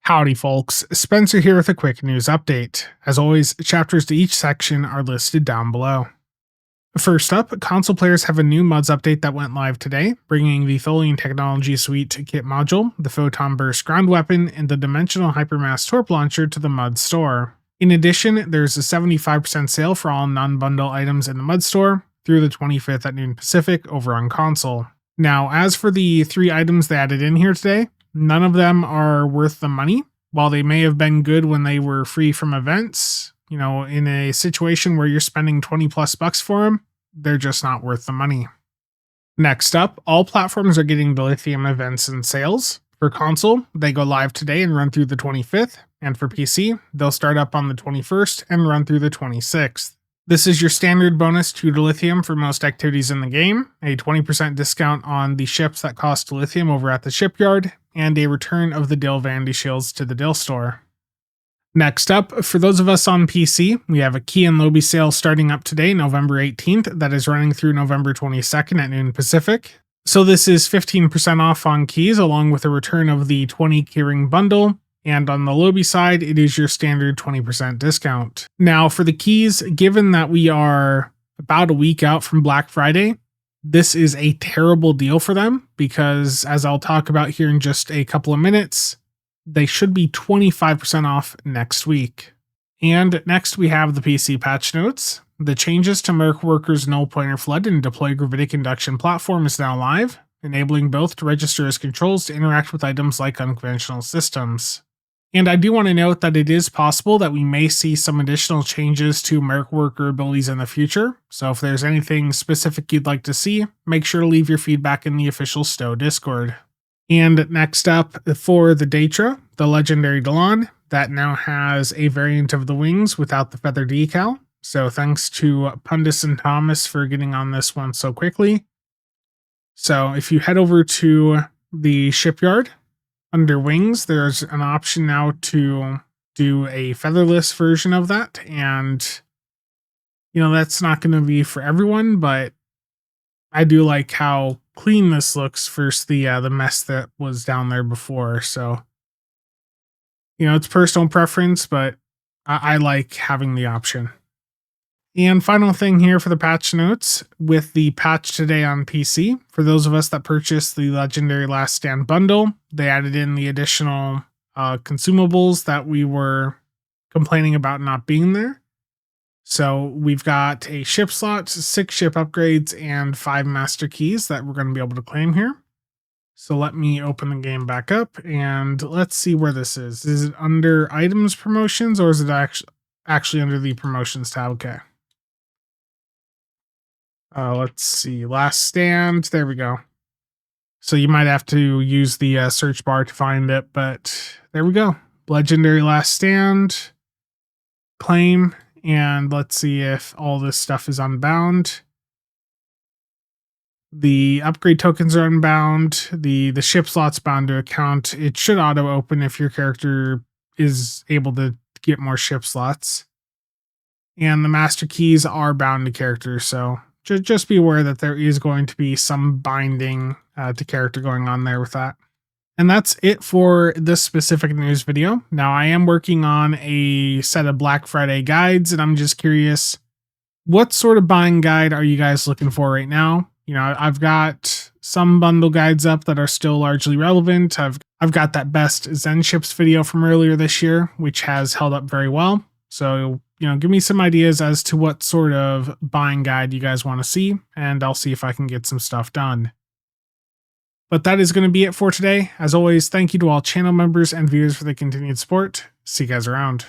Howdy folks, Spencer here with a quick news update. As always, chapters to each section are listed down below. First up, console players have a new mods update that went live today, bringing the Tholian Technology Suite kit module, the Photon Burst ground weapon, and the Dimensional Hypermass Torp launcher to the MUD store. In addition, there's a 75% sale for all non-bundle items in the MUD store through the 25th at noon Pacific over on console. Now, as for the 3 items they added in here today, none of them are worth the money. While they may have been good when they were free from events, in a situation where you're spending 20 plus bucks for them, they're just not worth the money. Next up, all platforms are getting the Lithium events and sales. For console, they go live today and run through the 25th, and for PC, they'll start up on the 21st and run through the 26th. This is your standard bonus to Lithium for most activities in the game, a 20% discount on the ships that cost Lithium over at the shipyard, and a return of the Dil Vanity shields to the Dil store. Next up, for those of us on PC, we have a key and Lobi Sale starting up today, November 18th, that is running through November 22nd at noon Pacific. So this is 15% off on keys, along with a return of the 20 keyring bundle. And on the Lobi side, it is your standard 20% discount. Now for the keys, given that we are about a week out from Black Friday, this is a terrible deal for them because, as I'll talk about here in just a couple of minutes, they should be 25% off next week. And next we have the PC patch notes. The changes to Merc Worker's Null Pointer Flood and Deploy Gravitic Induction platform is now live, enabling both to register as controls to interact with items like unconventional systems. And I do want to note that it is possible that we may see some additional changes to Merc Worker abilities in the future, so if there's anything specific you'd like to see, make sure to leave your feedback in the official STO Discord. And next up, for the Daedra, the legendary Delon, that now has a variant of the wings without the feather decal, so thanks to Pundus and Thomas for getting on this one so quickly. So if you head over to the shipyard, under wings, there's an option now to do a featherless version of that. And, that's not going to be for everyone, but I do like how clean this looks versus the mess that was down there before. So, it's personal preference, but I like having the option. And final thing here for the patch notes, with the patch today on PC, for those of us that purchased the Legendary Last Stand bundle, they added in the additional consumables that we were complaining about not being there. So we've got a ship slot, 6 ship upgrades, and 5 master keys that we're going to be able to claim here. So let me open the game back up and let's see where this is. Is it under items promotions or is it actually under the promotions tab? Okay. Let's see, Last Stand, there we go. So you might have to use the search bar to find it, but there we go. Legendary Last Stand, claim, and let's see if all this stuff is unbound. The upgrade tokens are unbound, the ship slot's bound to account. It should auto open if your character is able to get more ship slots. And the master keys are bound to characters, so just be aware that there is going to be some binding to character going on there with that. And that's it for this specific news video. Now, I am working on a set of Black Friday guides, and I'm just curious, what sort of buying guide are you guys looking for right now? I've got some bundle guides up that are still largely relevant. I've got that best Zen ships video from earlier this year, which has held up very well. So, give me some ideas as to what sort of buying guide you guys want to see, and I'll see if I can get some stuff done. But that is going to be it for today. As always, thank you to all channel members and viewers for the continued support. See you guys around.